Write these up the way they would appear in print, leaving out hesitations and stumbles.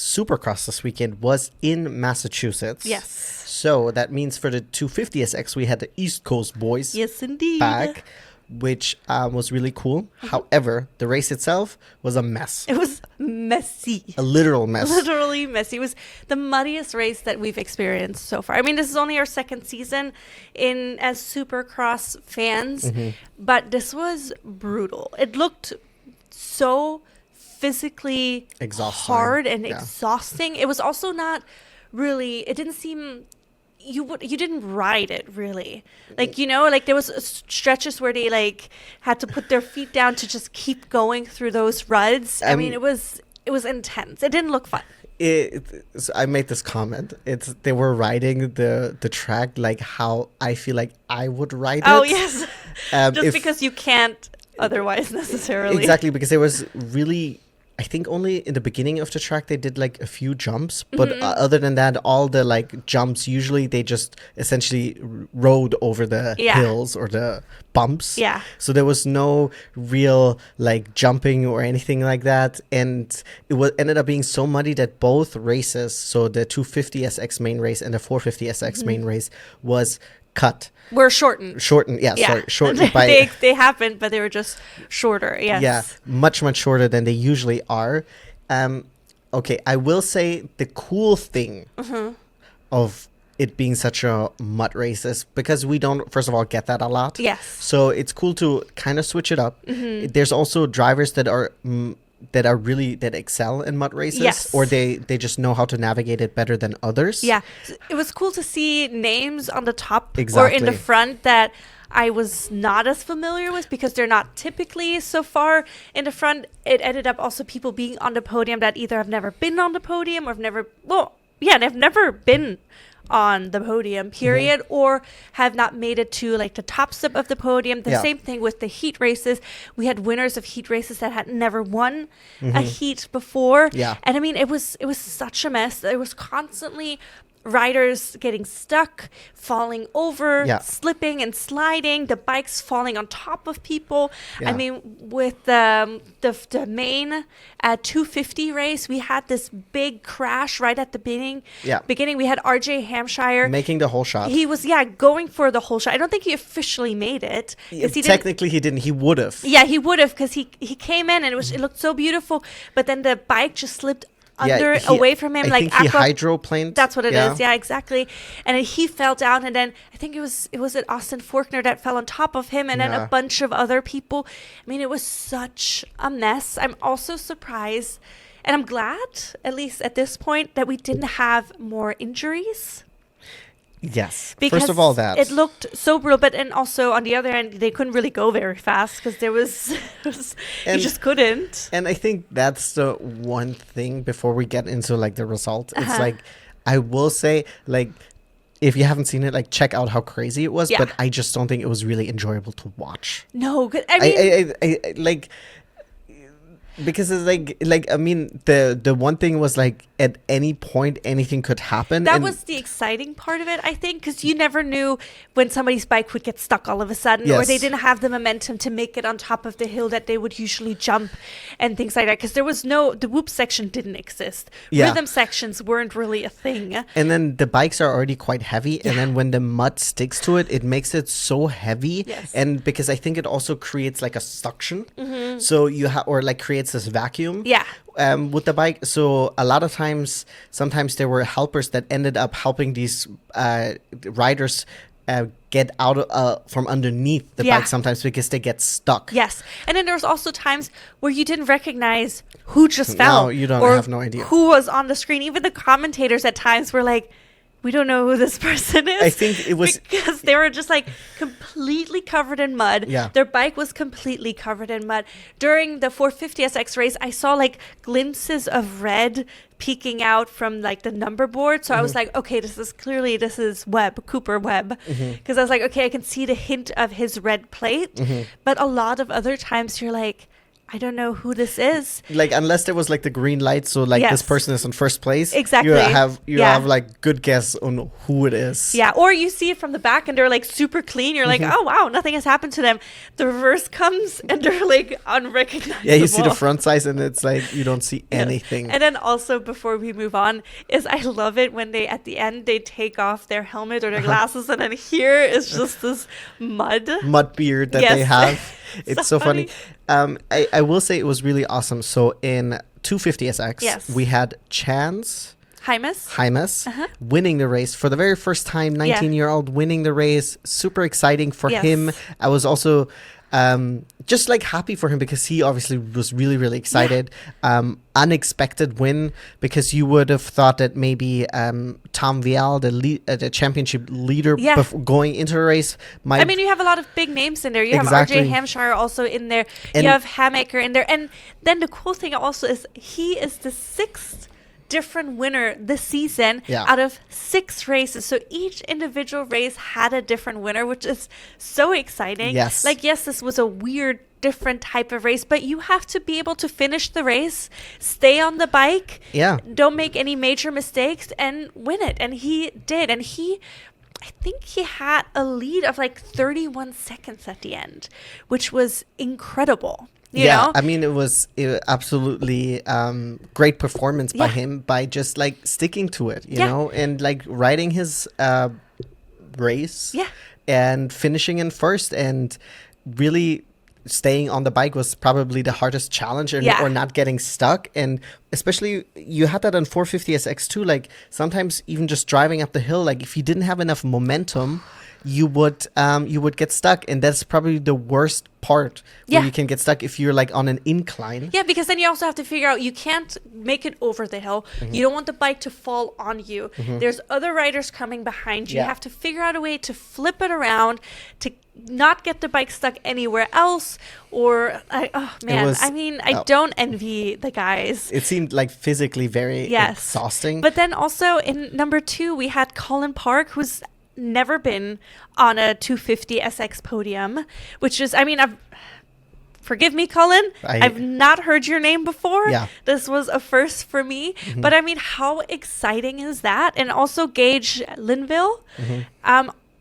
Supercross this weekend was in Massachusetts. Yes. So that means for the 250SX, we had the East Coast boys Yes, indeed. back, which was really cool. However, the race itself was a mess. It was messy. A literal mess. Literally messy. It was the muddiest race that we've experienced so far. I mean, this is only our second season as Supercross fans, but this was brutal. It looked so physically Exhausting. hard and exhausting. It was also not really, it didn't seem, you didn't ride it really, like, you know, like there was stretches where they like had to put their feet down to just keep going through those ruts. I mean, it was intense. It didn't look fun. So I made this comment. They were riding the track like how I feel like I would ride it. Oh yes. Just because you can't otherwise necessarily. Exactly, because there was really, I think only in the beginning of the track they did like a few jumps, but other than that, all the like jumps, usually they just essentially rode over the hills or the bumps. Yeah. So there was no real like jumping or anything like that, and it ended up being so muddy that both races, so the 250SX main race and the 450SX main race, was cut. Were shortened. Shortened by they happened, but they were just shorter. Yes. Yeah, much shorter than they usually are. Okay, I will say the cool thing of it being such a mud race is because we don't, first of all, get that a lot. Yes. So it's cool to kind of switch it up. There's also drivers that excel in mud races, yes, or they just know how to navigate it better than others. Yeah, it was cool to see names on the top exactly. or in the front that I was not as familiar with because they're not typically so far in the front. It ended up also people being on the podium that either have never been on the podium or they've never been on the podium, period, or have not made it to like the top step of the podium. The same thing with the heat races. We had winners of heat races that had never won a heat before. Yeah. And I mean, it was such a mess. There was constantly riders getting stuck, falling over, slipping and sliding, the bikes falling on top of people. I mean, with the main 250 race, we had this big crash right at the beginning. We had RJ Hampshire making the whole shot. He was going for the whole shot. I don't think he officially made it. Technically he didn't. He would have. Yeah, he would have, because he came in and it looked so beautiful, but then the bike just slipped away from him. I think he hydroplaned. That's what it is. Yeah, exactly. And he fell down, and then I think it was at Austin Faulkner that fell on top of him, and then a bunch of other people. I mean, it was such a mess. I'm also surprised, and I'm glad, at least at this point, that we didn't have more injuries. Yes. Because first of all, that it looked so brutal, but and also on the other end, they couldn't really go very fast because there was you just couldn't. And I think that's the one thing before we get into like the result. It's like, I will say, like, if you haven't seen it, like, check out how crazy it was. But I just don't think it was really enjoyable to watch. No, I mean, I like. Because it's like I mean, the one thing was like at any point anything could happen. That was the exciting part of it, I think, because you never knew when somebody's bike would get stuck all of a sudden, or they didn't have the momentum to make it on top of the hill that they would usually jump and things like that. Because there was the whoop section didn't exist. Rhythm sections weren't really a thing. And then the bikes are already quite heavy, and then when the mud sticks to it, it makes it so heavy. Yes. And because I think it also creates like a suction, so you or like creates this vacuum with the bike. So a lot of times, sometimes there were helpers that ended up helping these riders get out from underneath the bike sometimes because they get stuck. Yes. And then there was also times where you didn't recognize who just fell. No, you have no idea. Who was on the screen. Even the commentators at times were like, we don't know who this person is. I think it was because they were just like completely covered in mud. Yeah. Their bike was completely covered in mud. During the 450SX race, I saw like glimpses of red peeking out from like the number board. So I was like, okay, this is Cooper Webb. Because I was like, okay, I can see the hint of his red plate. But a lot of other times you're like, I don't know who this is. Like, unless there was like the green light, so like this person is in first place. Exactly. You have like good guess on who it is. Yeah, or you see it from the back and they're like super clean. You're like, oh wow, nothing has happened to them. The reverse comes and they're like unrecognizable. Yeah, you see the front size and it's like you don't see anything. And then also, before we move on, is I love it when they at the end they take off their helmet or their glasses and then here is just this mud beard that they have. It's so funny. I will say it was really awesome. So in 250SX, we had Hymas winning the race for the very first time. 19-year-old winning the race. Super exciting for him. I was also just like happy for him because he obviously was really, really excited. Unexpected win, because you would have thought that maybe Tom Vial, the championship leader, going into the race, might. I mean, you have a lot of big names in there. You have RJ Hampshire also in there. And you have Hammaker in there. And then the cool thing also is he is the 6th different winner this season out of 6 races. So each individual race had a different winner, which is so exciting. Yes. Like, yes, this was a weird, different type of race, but you have to be able to finish the race, stay on the bike, don't make any major mistakes, and win it. And he did. And I think he had a lead of like 31 seconds at the end, which was incredible. You know? I mean, it was absolutely great performance by him, by just like sticking to it, you know, and like riding his race and finishing in first, and really staying on the bike was probably the hardest challenge, or not getting stuck. And especially you had that on 450SX too, like sometimes even just driving up the hill, like if you didn't have enough momentum, you would get stuck, and that's probably the worst part where you can get stuck if you're like on an incline. Yeah, because then you also have to figure out you can't make it over the hill. You don't want the bike to fall on you. There's other riders coming behind you. You have to figure out a way to flip it around to not get the bike stuck anywhere else. Or I don't envy the guys. It seemed like physically very exhausting. But then also in number 2 we had Colin Park, who's never been on a 250SX podium, which is, I mean, forgive me, Colin, I've not heard your name before. This was a first for me, but I mean, how exciting is that? And also Gage Linville,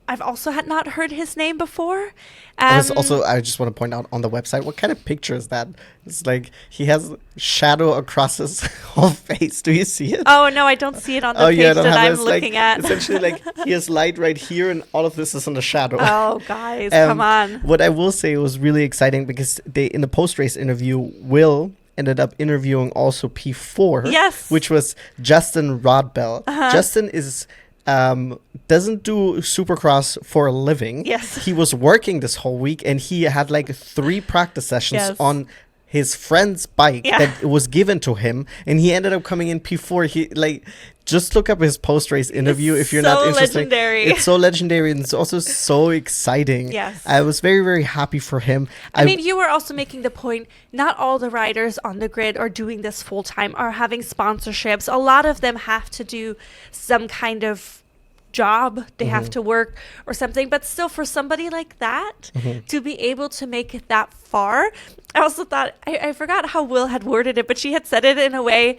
I've also had not heard his name before. Also, I just want to point out on the website, what kind of picture is that? It's like he has shadow across his whole face. Do you see it? Oh, no, I don't see it on the page that I'm looking at. Essentially, like he has light right here, and all of this is in the shadow. Oh, guys, come on. What I will say was really exciting, because they, in the post-race interview, Will ended up interviewing also P4, which was Justin Rodbell. Justin is... doesn't do Supercross for a living. He was working this whole week, and he had like 3 practice sessions on his friend's bike that was given to him, and he ended up coming in P4. He like, just look up his post-race interview if you're not interested. Legendary. It's so legendary, and it's also so exciting. I was very, very happy for him. I mean, you were also making the point, not all the riders on the grid are doing this full-time, are having sponsorships. A lot of them have to do some kind of job, they have to work or something, but still, for somebody like that to be able to make it that far. I also thought, I forgot how Will had worded it, but she had said it in a way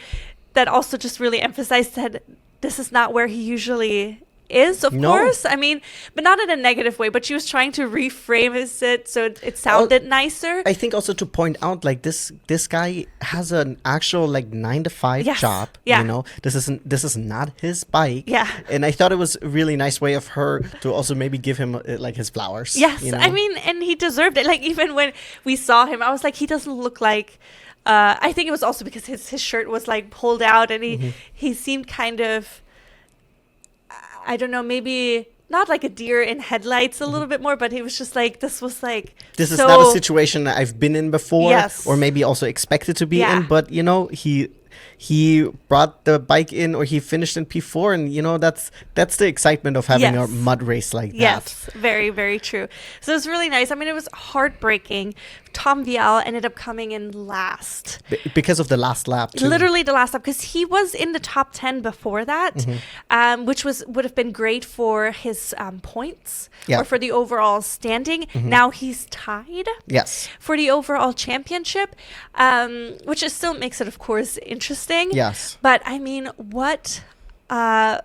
that also just really emphasized that this is not where he usually is, of course. I mean, but not in a negative way, but she was trying to reframe it so it sounded nicer. I think also to point out, like, this guy has an actual like 9-to-5 job. You know, this is not his bike. And I thought it was a really nice way of her to also maybe give him like his flowers. You know? I mean, and he deserved it. Like, even when we saw him, I was like, he doesn't look like I think it was also because his shirt was like pulled out, and he seemed kind of, I don't know, maybe not like a deer in headlights a little bit more, but he was just like, this is not a situation that I've been in before, or maybe also expected to be in, but you know, he brought the bike in, or he finished in P4, and you know, that's the excitement of having a mud race like that. Very, very true. So it was really nice. I mean, it was heartbreaking Tom Vial ended up coming in last. Because of the last lap, too. Literally the last lap, because he was in the top 10 before that, which would have been great for his points or for the overall standing. Now he's tied for the overall championship, which still makes it, of course, interesting. Yes. But, I mean, what an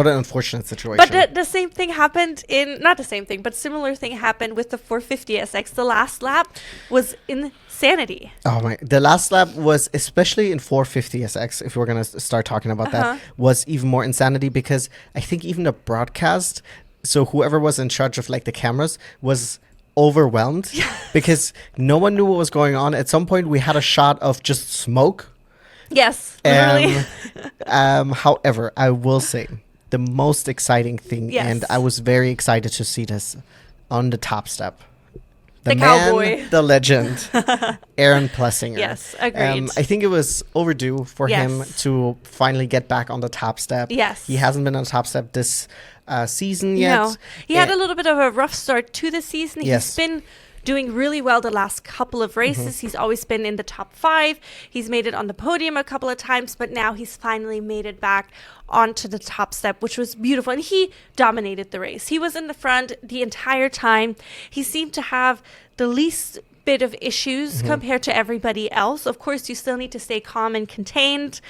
unfortunate situation. But the same thing happened not the same thing, but similar thing happened with the 450SX. The last lap was insanity. Oh my, the last lap was, especially in 450SX, if we're going to start talking about that, was even more insanity, because I think even the broadcast, so whoever was in charge of like the cameras was overwhelmed because no one knew what was going on. At some point we had a shot of just smoke. Yes, literally. However, I will say the most exciting thing, and I was very excited to see this on the top step. The man, cowboy. The legend, Aaron Plessinger. Yes, agreed. I think it was overdue for him to finally get back on the top step. Yes. He hasn't been on the top step this season yet. No. He had a little bit of a rough start to the season. He's been doing really well the last couple of races. He's always been in the top 5. He's made it on the podium a couple of times, but now he's finally made it back onto the top step, which was beautiful. And he dominated the race. He was in the front the entire time. He seemed to have the least bit of issues compared to everybody else. Of course, you still need to stay calm and contained.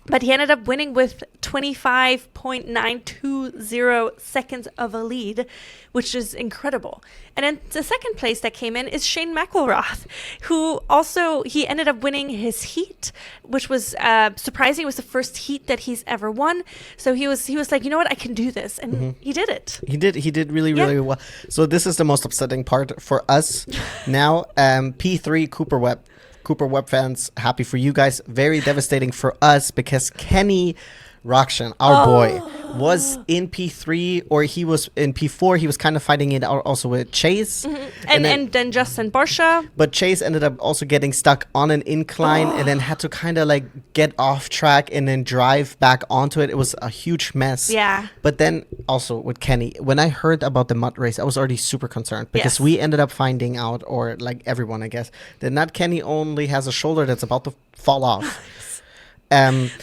But he ended up winning with 25.920 seconds of a lead, which is incredible. And then the second place that came in is Shane McElrath, who also, he ended up winning his heat, which was surprising. It was the first heat that he's ever won. So he was like, you know what, I can do this. And he did it. He did really well. So this is the most upsetting part for us now. P3 Cooper Webb fans, happy for you guys. Very devastating for us because Kenny Roxon, our boy, was in P3, or he was in P4. He was kind of fighting it out also with Chase. And then Justin Barsha. But Chase ended up also getting stuck on an incline and then had to kind of like get off track and then drive back onto it. It was a huge mess. Yeah. But then also with Kenny, when I heard about the mud race, I was already super concerned because we ended up finding out, or like everyone, I guess, that not Kenny only has a shoulder that's about to fall off.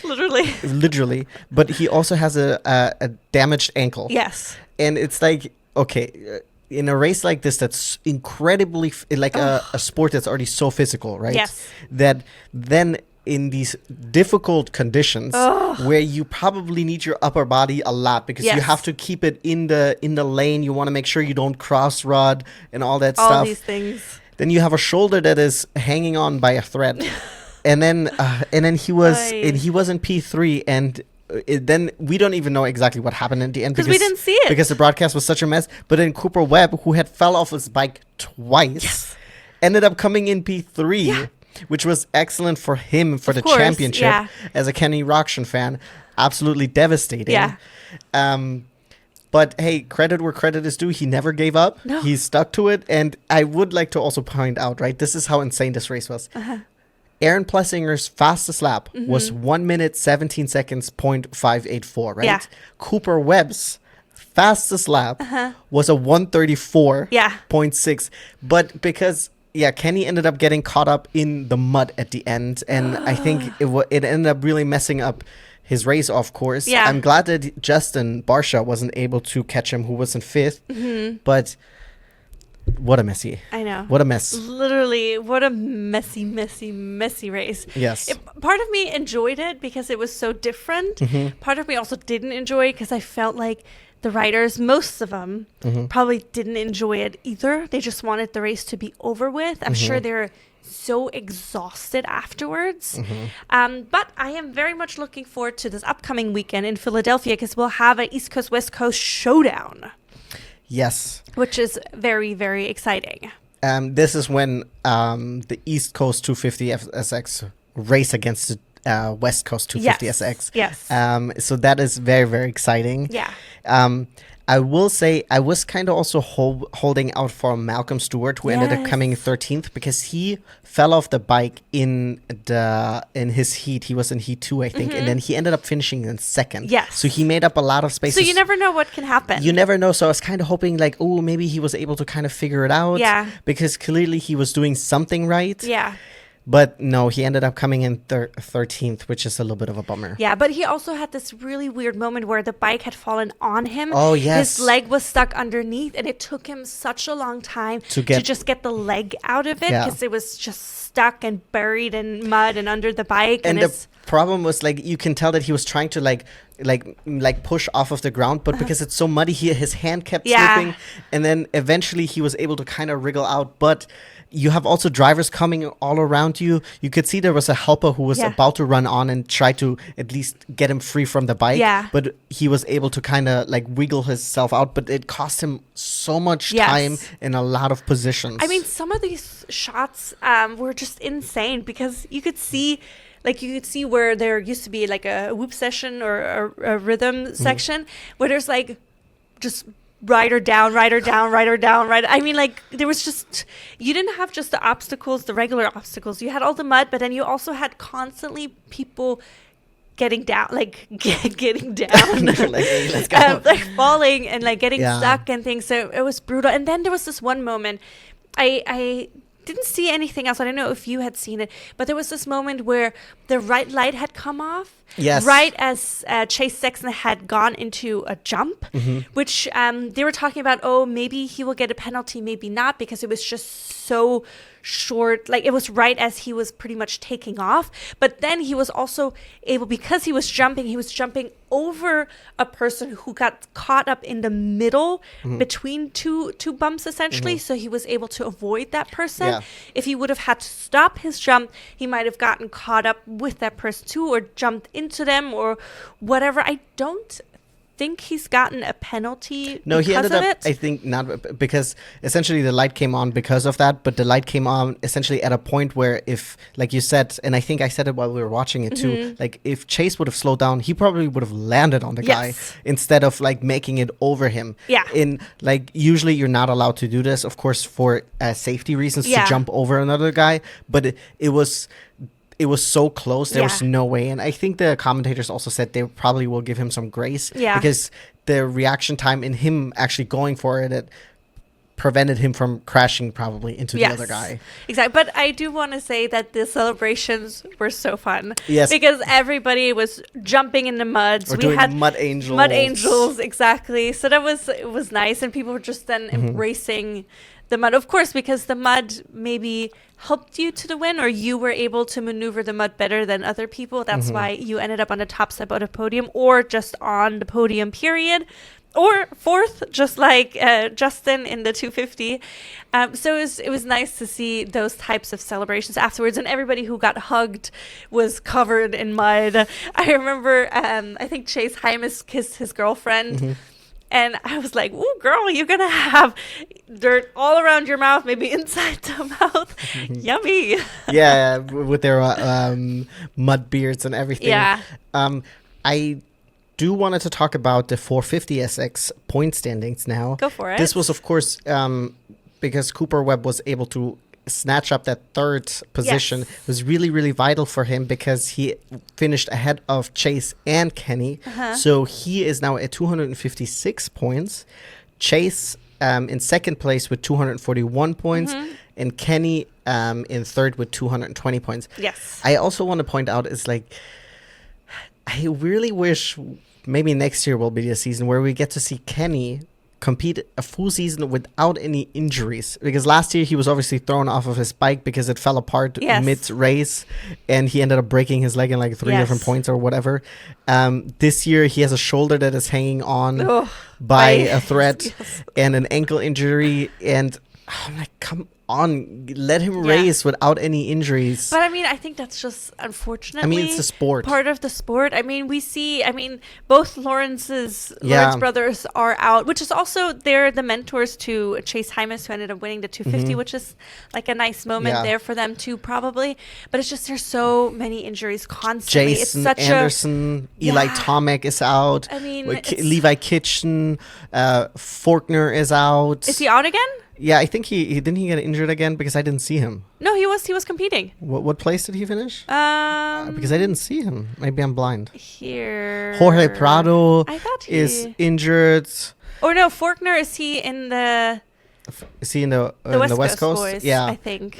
Literally, but he also has a damaged ankle. Yes. And it's like, okay, in a race like this that's incredibly a sport that's already so physical, right? Yes. That then in these difficult conditions where you probably need your upper body a lot because you have to keep it in the lane, you want to make sure you don't cross rod and all that stuff. All these things. Then you have a shoulder that is hanging on by a thread. And then he was in P3, and then we don't even know exactly what happened in the end because we didn't see it because the broadcast was such a mess. But then Cooper Webb, who had fell off his bike twice, ended up coming in P3, which was excellent for him for the championship. As a Kenny Roxon fan, absolutely devastating. Yeah. But hey, credit where credit is due. He never gave up. No. He stuck to it, and I would like to also point out, right? This is how insane this race was. Aaron Plessinger's fastest lap was 1 minute 17 seconds 0.584, right? Yeah. Cooper Webb's fastest lap was a 134.6. But because Kenny ended up getting caught up in the mud at the end, and I think it ended up really messing up his race off course. Yeah. I'm glad that Justin Barsha wasn't able to catch him, who was in 5th. But what a messy. I know. What a mess. Literally, what a messy race. Yes. Part of me enjoyed it because it was so different. Part of me also didn't enjoy it because I felt like the riders, most of them, probably didn't enjoy it either. They just wanted the race to be over with. I'm sure they're so exhausted afterwards. But I am very much looking forward to this upcoming weekend in Philadelphia because we'll have an East Coast, West Coast showdown. Yes. Which is very, very exciting. This is when the East Coast 250 SX race against West Coast 250 SX. Yes. So that is very, very exciting. Yeah. I will say I was kind of also holding out for Malcolm Stewart, who ended up coming 13th because he fell off the bike in his heat. He was in heat 2, I think, and then he ended up finishing in second. Yes. So he made up a lot of spaces. So you never know what can happen. You never know. So I was kind of hoping like, oh, maybe he was able to kind of figure it out. Yeah. Because clearly he was doing something right. Yeah. But no, he ended up coming in 13th, which is a little bit of a bummer. Yeah, but he also had this really weird moment where the bike had fallen on him. Oh, yes. His leg was stuck underneath, and it took him such a long time to just get the leg out of it because it was just stuck and buried in mud and under the bike. And the problem was, like, you can tell that he was trying to, like push off of the ground, but because it's so muddy, his hand kept slipping. And then eventually he was able to kind of wriggle out, but you have also drivers coming all around you. You could see there was a helper who was about to run on and try to at least get him free from the bike. Yeah. But he was able to kind of like wiggle himself out. But it cost him so much time in a lot of positions. I mean, some of these shots were just insane because you could see... Like, you could see where there used to be, like, a whoop session or a rhythm section where there's, like, just rider down, rider down, rider down, rider. I mean, like, there was just... You didn't have just the obstacles, the regular obstacles. You had all the mud, but then you also had constantly people getting down, like, getting down. Like, hey, let's go. Like, falling and, like, getting stuck and things. So it was brutal. And then there was this one moment... I didn't see anything else. I don't know if you had seen it, but there was this moment where the right light had come off. Yes. Right as Chase Sexton had gone into a jump, which they were talking about, oh, maybe he will get a penalty, maybe not, because it was just so short. Like, it was right as he was pretty much taking off. But then he was also able, because he was jumping over a person who got caught up in the middle between two bumps, essentially. So he was able to avoid that person. Yeah. If he would have had to stop his jump, he might have gotten caught up with that person too, or jumped into them or whatever. I don't think he's gotten a penalty. No, he ended up, it. I think, not, because essentially the light came on because of that, but the light came on essentially at a point where, if, like you said, and I think I said it while we were watching it too, like, if Chase would have slowed down, he probably would have landed on the guy instead of, like, making it over him. Yeah. In, like, usually you're not allowed to do this, of course, for safety reasons, to jump over another guy, but it was so close. There was no way. And I think the commentators also said they probably will give him some grace. Yeah. Because the reaction time in him actually going for it prevented him from crashing probably into the other guy. Exactly. But I do want to say that the celebrations were so fun. Yes. Because everybody was jumping in the muds. We had mud angels. Mud angels, exactly. So it was nice. And people were just then embracing the mud, of course, because the mud maybe helped you to the win, or you were able to maneuver the mud better than other people. That's why you ended up on the top step of the podium, or just on the podium, period, or fourth, just like Justin in the 250. So it was nice to see those types of celebrations afterwards, and everybody who got hugged was covered in mud. I remember, I think Chase Hymas kissed his girlfriend. And I was like, ooh, girl, you're going to have dirt all around your mouth, maybe inside the mouth. Yummy. Yeah, with their mud beards and everything. Yeah. I do wanted to talk about the 450 SX point standings now. Go for it. This was, of course, because Cooper Webb was able to snatch up that third position. It was really, really vital for him because he finished ahead of Chase and Kenny. So he is now at 256 points. Chase in second place with 241 points, and Kenny in third with 220 points. Yes. I also want to point out is, like, I really wish maybe next year will be the season where we get to see Kenny compete a full season without any injuries, because last year he was obviously thrown off of his bike because it fell apart mid-race, and he ended up breaking his leg in like 3 different points or whatever. This year he has a shoulder that is hanging on by a thread and an ankle injury, and I'm like, let him race without any injuries. But I mean, I think that's just unfortunately. It's a sport. Part of the sport. I mean, we see. I mean, both Lawrence brothers are out, which is also they're the mentors to Chase Hymas, who ended up winning the 250, which is like a nice moment there for them too, probably. But it's just there's so many injuries constantly. Jason it's such Anderson, Eli Tomac is out. I mean, Levi Kitchen, Faulkner is out. Is he out again? Yeah, I think he didn't he get injured again because I didn't see him. No, he was competing. What place did he finish? Because I didn't see him. Maybe I'm blind. Here, Jorge Prado is injured. Or no, Faulkner, is he in the? Is he in the West Coast? Boys, yeah, I think.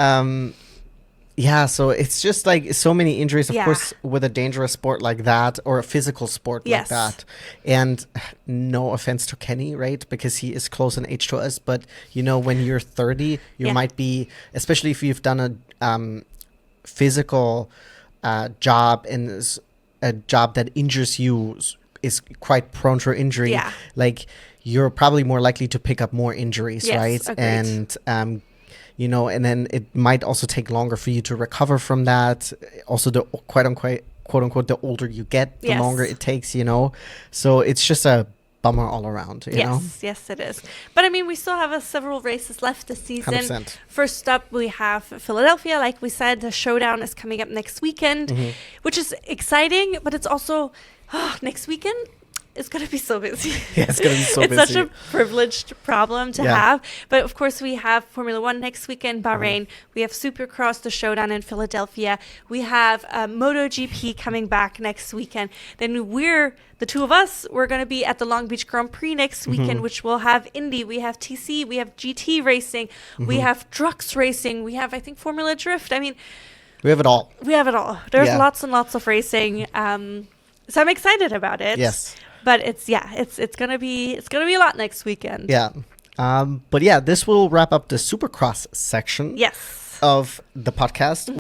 Yeah, so it's just like so many injuries, of course, with a dangerous sport like that or a physical sport like that. And no offense to Kenny, right? Because he is close in age to us. But, when you're 30, you might be, especially if you've done a physical job and a job that injures you is quite prone to injury. Yeah. Like, you're probably more likely to pick up more injuries, right? Agreed. And, and then it might also take longer for you to recover from that. Also, the quote unquote, the older you get, the longer it takes, So it's just a bummer all around, you know? Yes, it is. But I mean, we still have several races left this season. 100%. First up, we have Philadelphia. Like we said, the showdown is coming up next weekend, which is exciting, but it's also next weekend. It's going to be so busy. Yeah, it's going to be so busy. It's such a privileged problem to have. But of course, we have Formula One next weekend, Bahrain. We have Supercross, the showdown in Philadelphia. We have MotoGP coming back next weekend. Then the two of us, we're going to be at the Long Beach Grand Prix next weekend, which will have Indy. We have TC. We have GT racing. We have trucks racing. We have, I think, Formula Drift. I mean, we have it all. There's lots and lots of racing. So I'm excited about it. Yes. But it's gonna be a lot next weekend. Yeah, but this will wrap up the Supercross section. Yes. Of the podcast.